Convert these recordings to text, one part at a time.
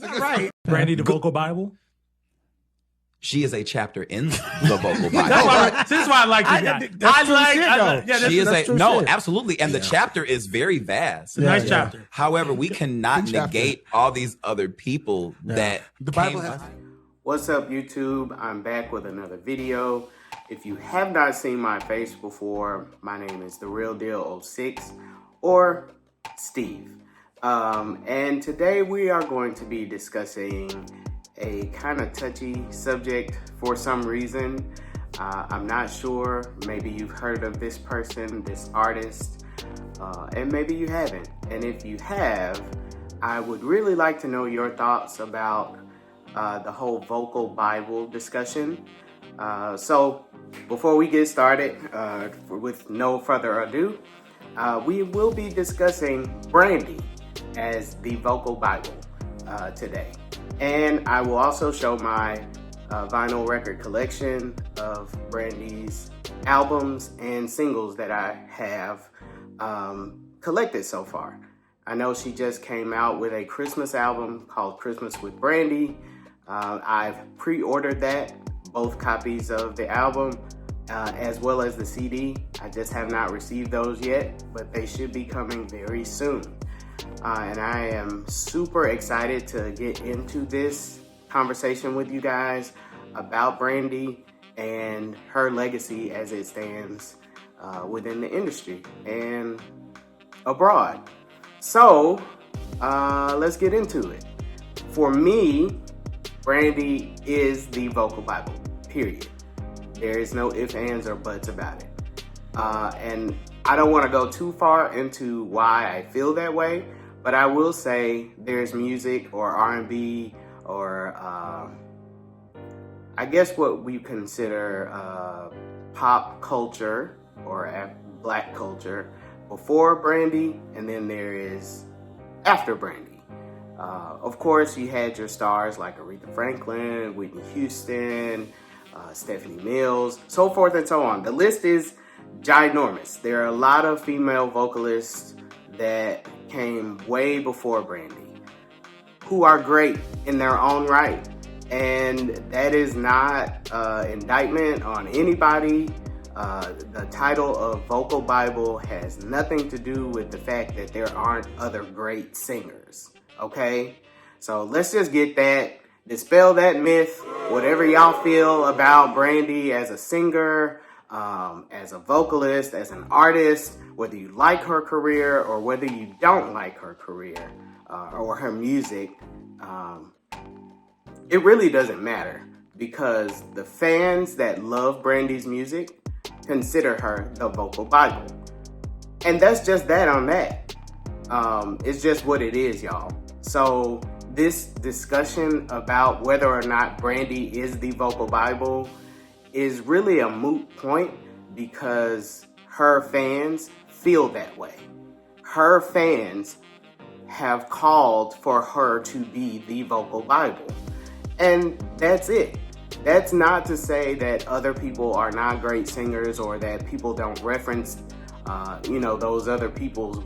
Right. Brandy, the vocal Bible. She is a chapter in the vocal Bible. This is why I like you guys. Absolutely. And the chapter is very vast. It's a nice chapter. However, we cannot negate all these other people that the Bible has. What's up, YouTube? I'm back with another video. If you have not seen my face before, my name is The Real Deal 06 or Steve. And today we are going to be discussing a kind of touchy subject for some reason. I'm not sure. Maybe you've heard of this person, this artist, and maybe you haven't. And if you have, I would really like to know your thoughts about the whole vocal Bible discussion. So before we get started, with no further ado, we will be discussing Brandy as the vocal Bible today. And I will also show my vinyl record collection of Brandy's albums and singles that I have collected so far. I know she just came out with a Christmas album called Christmas with Brandy. I've pre-ordered that, both copies of the album as well as the CD. I just have not received those yet, but they should be coming very soon. And I am super excited to get into this conversation with you guys about Brandy and her legacy as it stands within the industry and abroad. So let's get into it. For me, Brandy is the vocal Bible, period. There is no ifs, ands, or buts about it. And I don't want to go too far into why I feel that way, but I will say there's music or R&B or I guess what we consider pop culture or black culture before Brandy, and then there is after Brandy. Of course, you had your stars like Aretha Franklin, Whitney Houston, Stephanie Mills, so forth and so on. The list is ginormous. There are a lot of female vocalists that came way before Brandy who are great in their own right. And that is not indictment on anybody. The title of vocal Bible has nothing to do with the fact that there aren't other great singers. Okay? So let's just get that, dispel that myth. Whatever y'all feel about Brandy as a singer, as a vocalist, as an artist, whether you like her career or whether you don't like her career or her music, it really doesn't matter, because the fans that love Brandy's music consider her the vocal Bible. And that's just that on that. It's just what it is, y'all. So this discussion about whether or not Brandy is the vocal Bible is really a moot point, because her fans feel that way. Her fans have called for her to be the vocal Bible. And that's it. That's not to say that other people are not great singers or that people don't reference, those other people's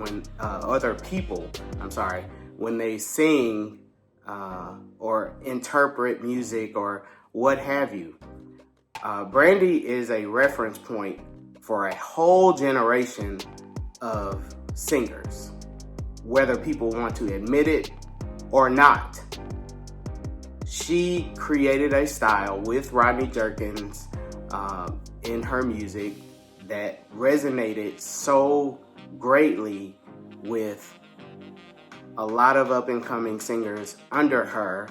when they sing or interpret music or what have you. Brandy is a reference point for a whole generation of singers, whether people want to admit it or not. She created a style with Rodney Jerkins in her music that resonated so greatly with a lot of up-and-coming singers under her,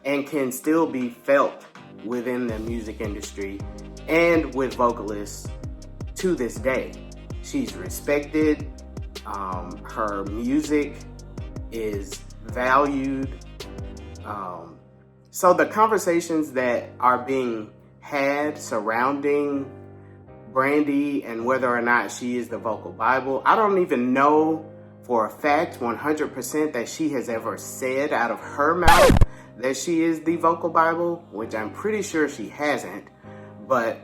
and can still be felt within the music industry and with vocalists to this day. She's respected. Her music is valued. So the conversations that are being had surrounding Brandy and whether or not she is the vocal Bible, I don't even know for a fact 100% that she has ever said out of her mouth that she is the vocal Bible, which I'm pretty sure she hasn't. But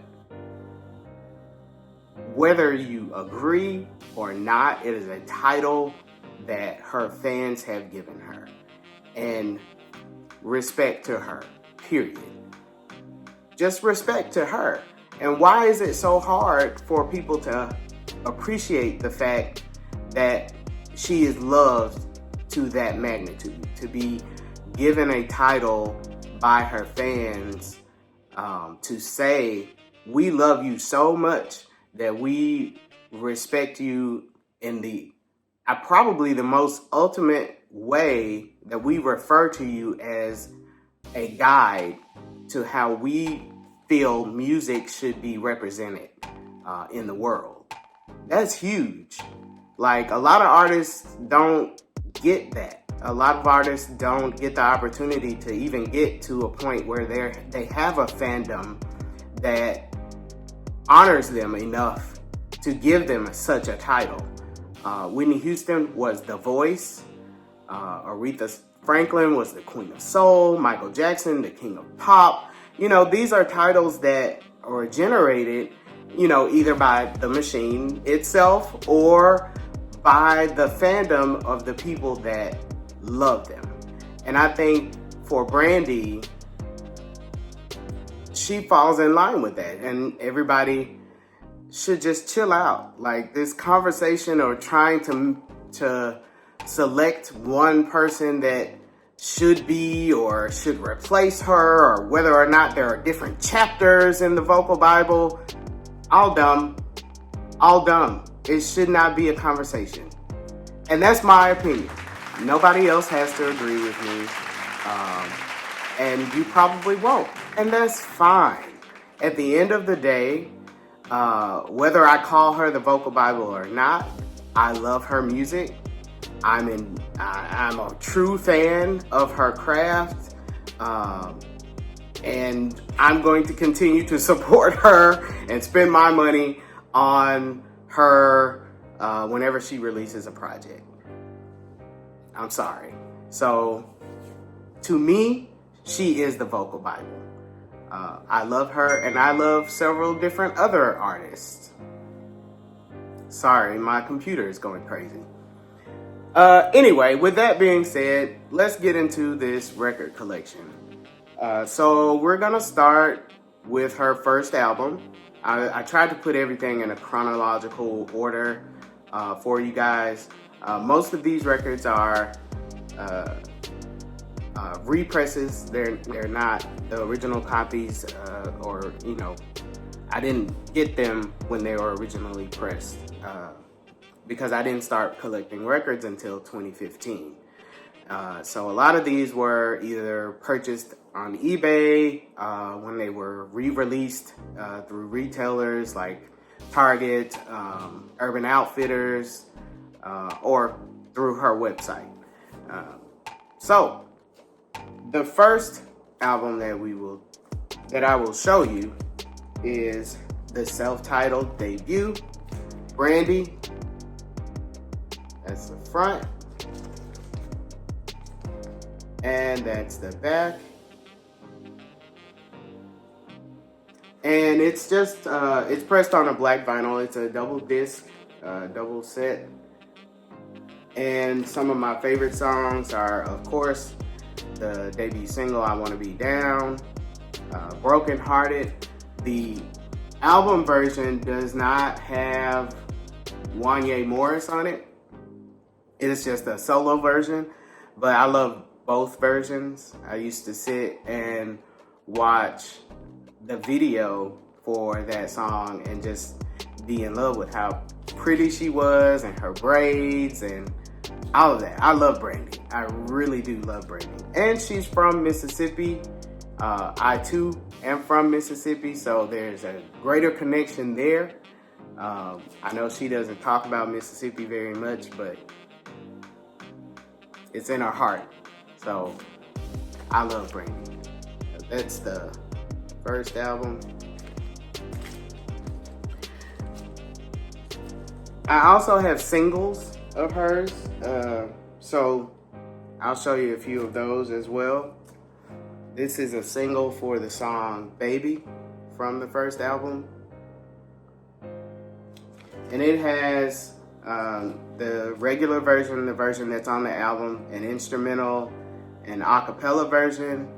whether you agree or not, it is a title that her fans have given her. And respect to her, period. Just respect to her. And why is it so hard for people to appreciate the fact that she is loved to that magnitude, to be given a title by her fans, to say, we love you so much that we respect you in the probably the most ultimate way, that we refer to you as a guide to how we feel music should be represented in the world. That's huge. Like, a lot of artists don't get that. A lot of artists don't get the opportunity to even get to a point where they have a fandom that honors them enough to give them such a title. Whitney Houston was the voice. Aretha Franklin was the queen of soul. Michael Jackson, the king of pop. You know, these are titles that are generated, you know, either by the machine itself or by the fandom of the people that love them. And I think for Brandy, she falls in line with that. And everybody should just chill out. Like, this conversation or trying to select one person that should be or should replace her, or whether or not there are different chapters in the vocal Bible, all dumb. All dumb. It should not be a conversation. And that's my opinion. Nobody else has to agree with me. And you probably won't. And that's fine. At the end of the day, whether I call her the vocal Bible or not, I love her music. I'm a true fan of her craft. And I'm going to continue to support her and spend my money on her whenever she releases a project. I'm sorry. So, to me, she is the vocal Bible. I love her, and I love several different other artists. Sorry, my computer is going crazy. Anyway, with that being said, let's get into this record collection. So we're gonna start with her first album. I tried to put everything in a chronological order for you guys. Most of these records are represses. They're not the original copies, or, you know, I didn't get them when they were originally pressed, because I didn't start collecting records until 2015. So a lot of these were either purchased on eBay when they were re-released through retailers like Target, Urban Outfitters, or through her website. So the first album that I will show you is the self-titled debut, Brandy. That's the front. And that's the back. And it's just, it's pressed on a black vinyl. It's a double disc, double set. And some of my favorite songs are, of course, the debut single, I Wanna Be Down, Broken Hearted. The album version does not have Wanya Morris on it. It is just a solo version, but I love both versions. I used to sit and watch the video for that song and just be in love with how pretty she was and her braids and all of that. I love Brandy. I really do love Brandy. And she's from Mississippi. I too am from Mississippi, so there's a greater connection there. I know she doesn't talk about Mississippi very much, but it's in her heart. So I love Brandy. That's the first album. I also have singles of hers, so I'll show you a few of those as well. This is a single for the song Baby from the first album. And it has the regular version, the version that's on the album, an instrumental, an acapella version,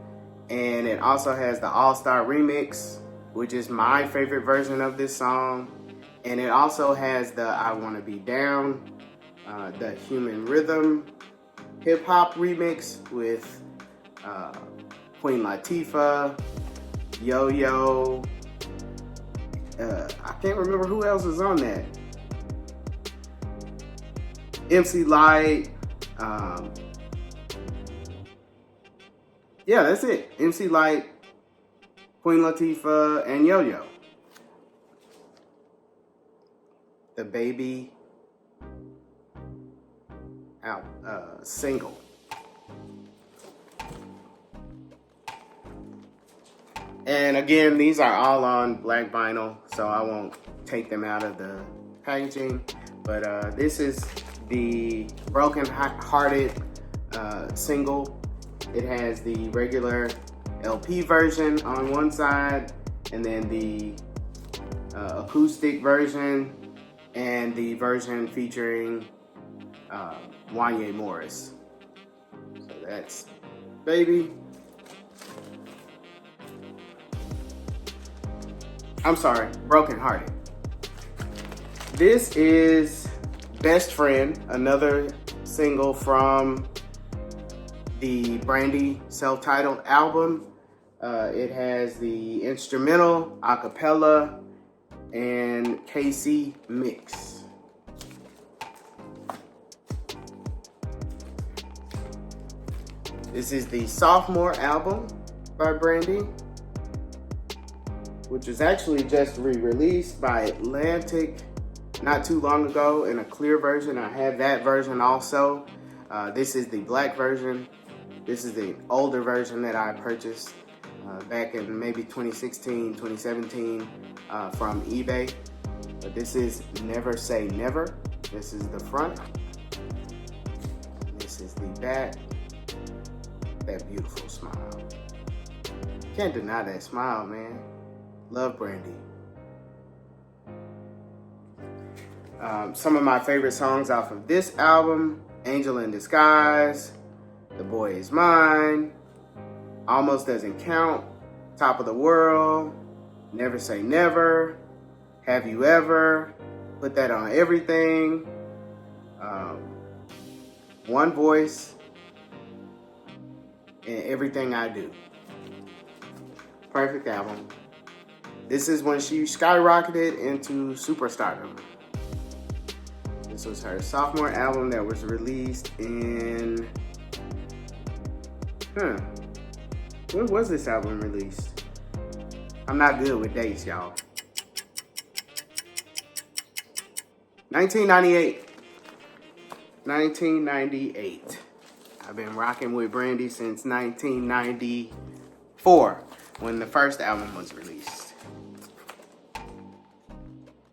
and it also has the All-Star remix, which is my favorite version of this song. And it also has the I Wanna Be Down, the Human Rhythm hip hop remix with Queen Latifah, Yo-Yo. I can't remember who else is on that. MC Lyte. Yeah, that's it. MC Lyte, Queen Latifah, and Yo-Yo. The Baby single. And again, these are all on black vinyl, so I won't take them out of the packaging. But this is the Broken Hearted single. It has the regular LP version on one side, and then the acoustic version, and the version featuring Wanye Morris. So that's Baby. I'm sorry, Broken Hearted. This is Best Friend, another single from the Brandy self-titled album. It has the instrumental, acapella, and KC mix. This is the sophomore album by Brandy, which was actually just re-released by Atlantic not too long ago in a clear version. I have that version also. This is the black version. This is the older version that I purchased back in maybe 2016, 2017 from eBay. But this is Never Say Never. This is the front. This is the back. That beautiful smile. Can't deny that smile, man. Love Brandy. Some of my favorite songs off of this album: Angel in Disguise, The Boy Is Mine, Almost Doesn't Count, Top of the World, Never Say Never, Have You Ever, Put That on Everything, One Voice, and Everything I Do. Perfect album. This is when she skyrocketed into superstardom. This was her sophomore album that was released in... When was this album released? I'm not good with dates, y'all. 1998. 1998. I've been rocking with Brandy since 1994, when the first album was released.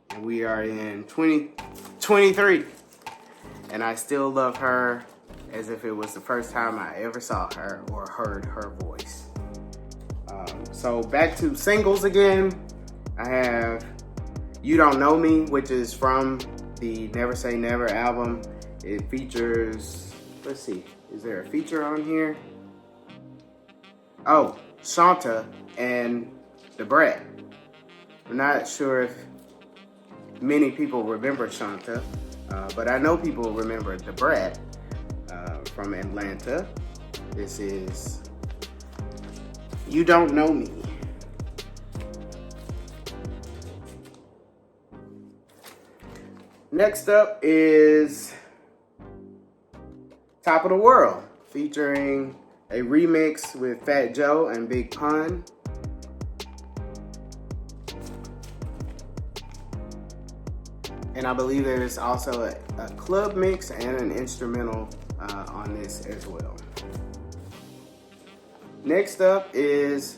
And we are in 2023, and I still love her as if it was the first time I ever saw her or heard her voice. So back to singles again. I have You Don't Know Me, which is from the Never Say Never album. It features, let's see, is there a feature on here? Oh, Shanta and the Brat. I'm not sure if many people remember Shanta, but I know people remember the Brat from Atlanta. This is You Don't Know Me. Next up is Top of the World, featuring a remix with Fat Joe and Big Pun. And I believe there's also a club mix and an instrumental on this as well. Next up is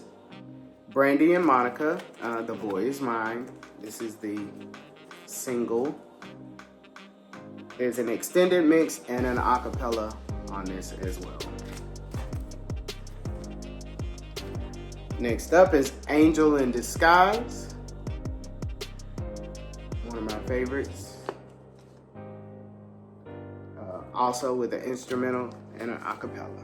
Brandy and Monica, The Boy Is Mine. This is the single. There's an extended mix and an acapella on this as well. Next up is Angel in Disguise. One of my favorites. Also with an instrumental and an acapella.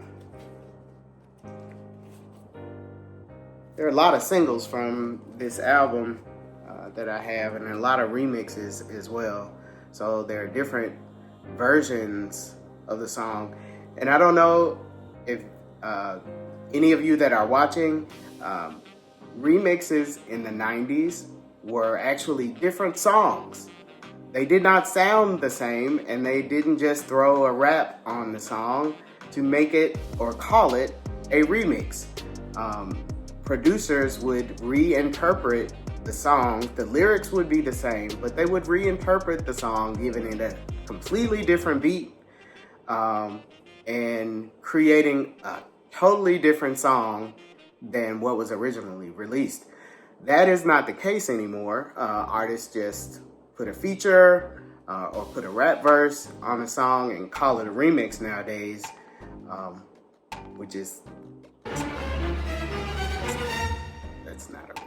there are a lot of singles from this album that I have, and a lot of remixes as well. So there are different versions of the song. And I don't know if any of you that are watching, remixes in the 90s were actually different songs. They did not sound the same, and they didn't just throw a rap on the song to make it or call it a remix. Producers would reinterpret the song. The lyrics would be the same, but they would reinterpret the song, giving it a completely different beat, and creating a totally different song than what was originally released. That is not the case anymore. Artists just put a feature or put a rap verse on a song and call it a remix nowadays, which is that's not a remix.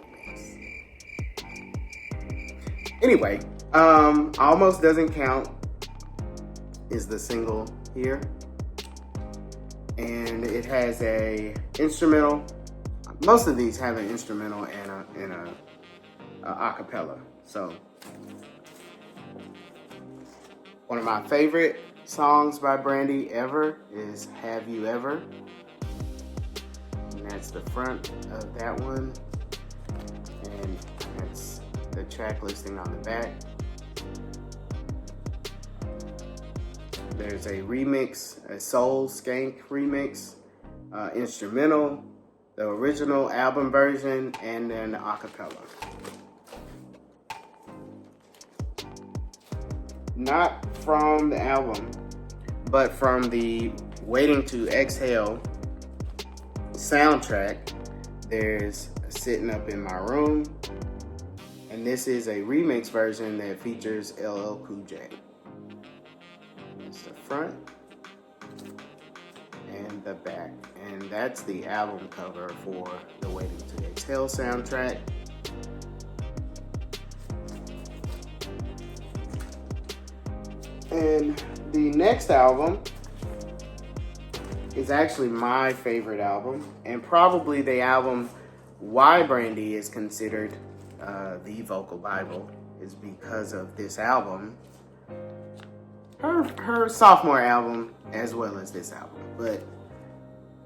Anyway, Almost Doesn't Count is the single here, and it has a instrumental. Most of these have an instrumental and a acapella. So one of my favorite songs by Brandy ever is Have You Ever? And that's the front of that one. And that's the track listing on the back. There's a remix, a soul skank remix, instrumental, the original album version, and then the acapella. Not from the album, but from the Waiting to Exhale soundtrack. There's Sitting Up in My Room, and this is a remix version that features LL Cool J. That's the front and the back, and that's the album cover for the Waiting to Exhale soundtrack. And the next album is actually my favorite album, and probably the album why Brandy is considered the vocal Bible is because of this album. Her sophomore album as well as this album, but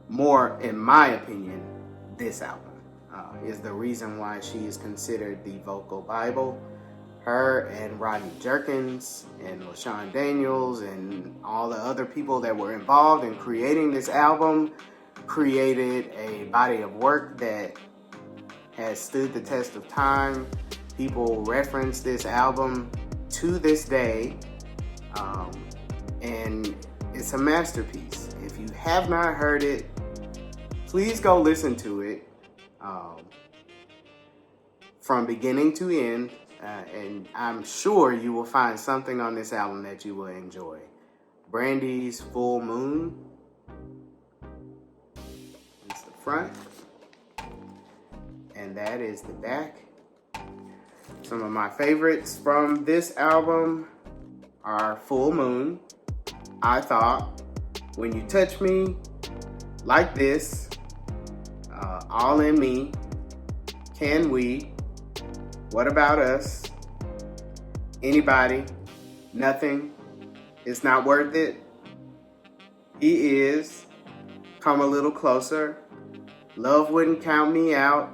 more, in my opinion, this album is the reason why she is considered the vocal Bible. Her and Rodney Jerkins and LaShawn Daniels and all the other people that were involved in creating this album created a body of work that has stood the test of time. People reference this album to this day, and it's a masterpiece. If you have not heard it, please go listen to it from beginning to end. And I'm sure you will find something on this album that you will enjoy. Brandy's Full Moon. It's the front. And that is the back. Some of my favorites from this album are Full Moon, I Thought, When You Touch Me, Like This, All in Me, Can We, What About Us, Anybody, Nothing, It's Not Worth It, He Is, Come a Little Closer, Love Wouldn't Count Me Out,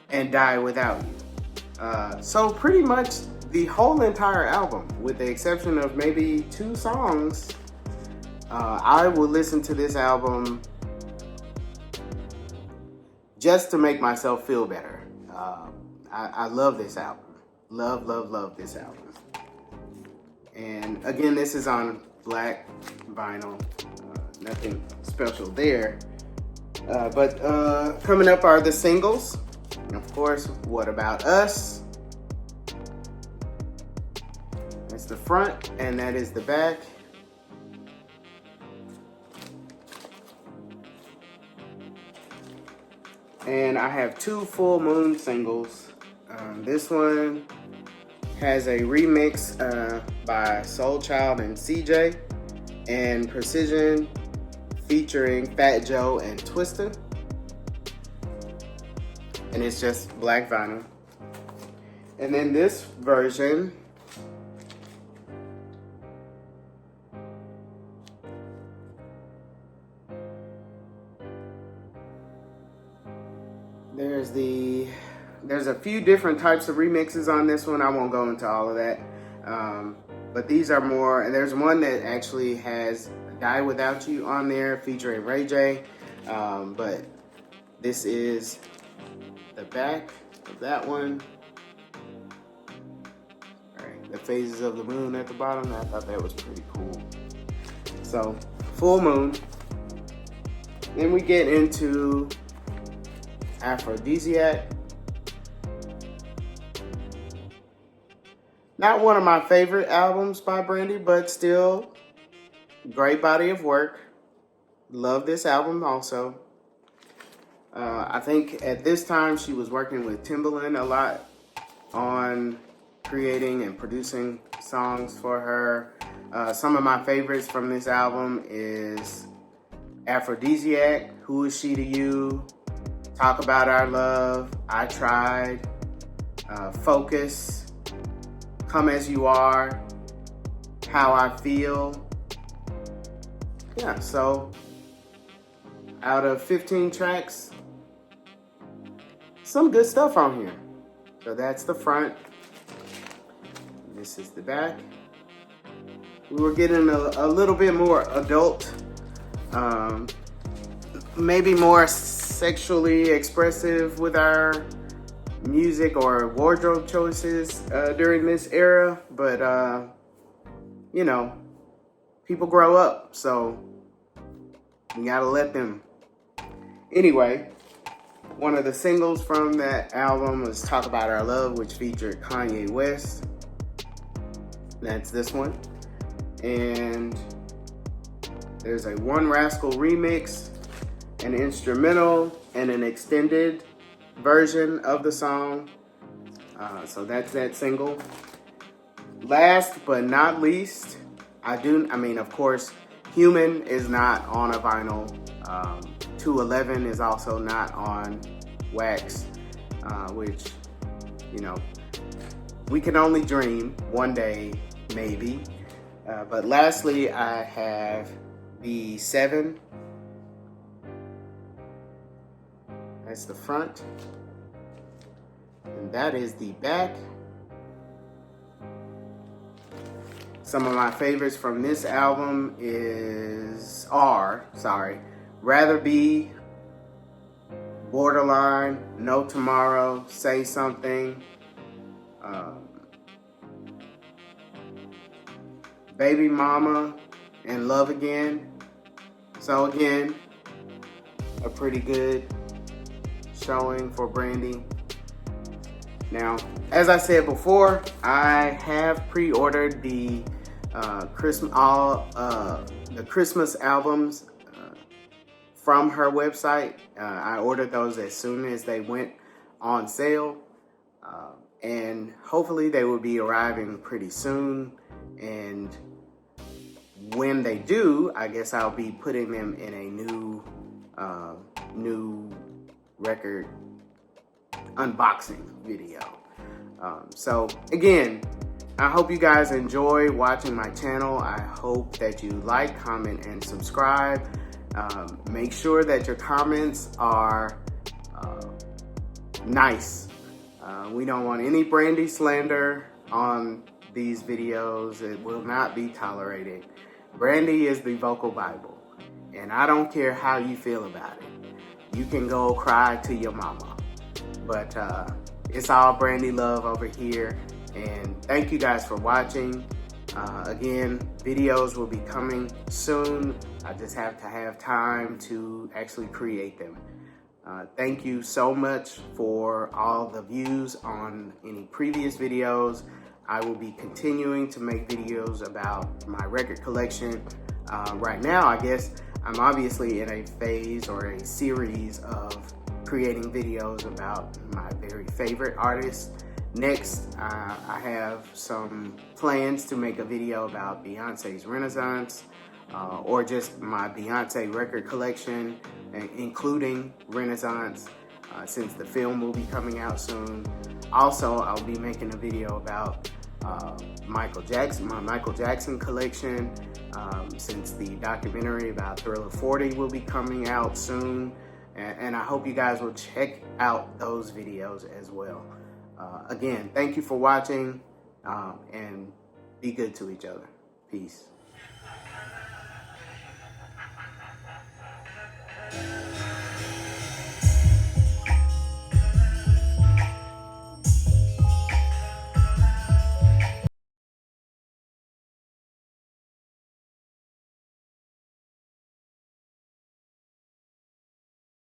and Die Without You. So pretty much the whole entire album, with the exception of maybe 2 songs, I will listen to this album just to make myself feel better. I love this album. Love this album. And again, this is on black vinyl. Nothing special there. But coming up are the singles. Of course, What About Us? That's the front, and that is the back. And I have 2 Full Moon singles. This one has a remix by Soul Child and CJ, and Precision featuring Fat Joe and Twista. and it's just black vinyl. And then this version, there's a few different types of remixes on this one. I won't go into all of that. But these are more, and there's one that actually has Die Without You on there featuring Ray J. But this is the back of that one. All right, the phases of the moon at the bottom. I thought that was pretty cool. So, full moon. Then we get into Aphrodisiac. Not one of my favorite albums by Brandy, but still great body of work. Love this album also. I think at this time she was working with Timbaland a lot on creating and producing songs for her. Some of my favorites from this album is Aphrodisiac, Who Is She to You, Talk About Our Love, I Tried, Focus, Come As You Are, How I Feel. Yeah, so out of 15 tracks, some good stuff on here. So that's the front. This is the back. We were getting a little bit more adult, maybe more sexually expressive with our music or wardrobe choices during this era, but you know, people grow up, so we gotta let them. Anyway, one of the singles from that album was Talk About Our Love, which featured Kanye West. That's this one. And there's a One Rascal remix, an instrumental, and an extended version of the song. So that's that single. Last but not least, of course, Human is not on a vinyl. 211 is also not on wax, which, you know, we can only dream one day, maybe. But lastly, I have the 7. That's the front. And that is the back. Some of my favorites from this album are Rather Be, Borderline, No Tomorrow, Say Something, Baby Mama, and Love Again. So again, a pretty good showing for Brandy. Now, as I said before, I have pre-ordered the Christmas albums from her website. I ordered those as soon as they went on sale, and hopefully they will be arriving pretty soon. And when they do, I guess I'll be putting them in a new record unboxing video. So again, I hope you guys enjoy watching my channel. I hope that you like, comment, and subscribe. Make sure that your comments are nice. We don't want any Brandy slander on these videos. It will not be tolerated. Brandy is the vocal Bible, and I don't care how you feel about it. You can go cry to your mama. But it's all Brandy love over here. And thank you guys for watching. Again, videos will be coming soon. I just have to have time to actually create them. Thank you so much for all the views on any previous videos. I will be continuing to make videos about my record collection. Right now, I guess I'm obviously in a phase or a series of creating videos about my very favorite artists. Next, I have some plans to make a video about Beyonce's Renaissance, or just my Beyonce record collection, including Renaissance. since the film will be coming out soon. Also, I'll be making a video about my Michael Jackson collection, since the documentary about Thriller 40 will be coming out soon. And I hope you guys will check out those videos as well. Again, thank you for watching, and be good to each other. Peace.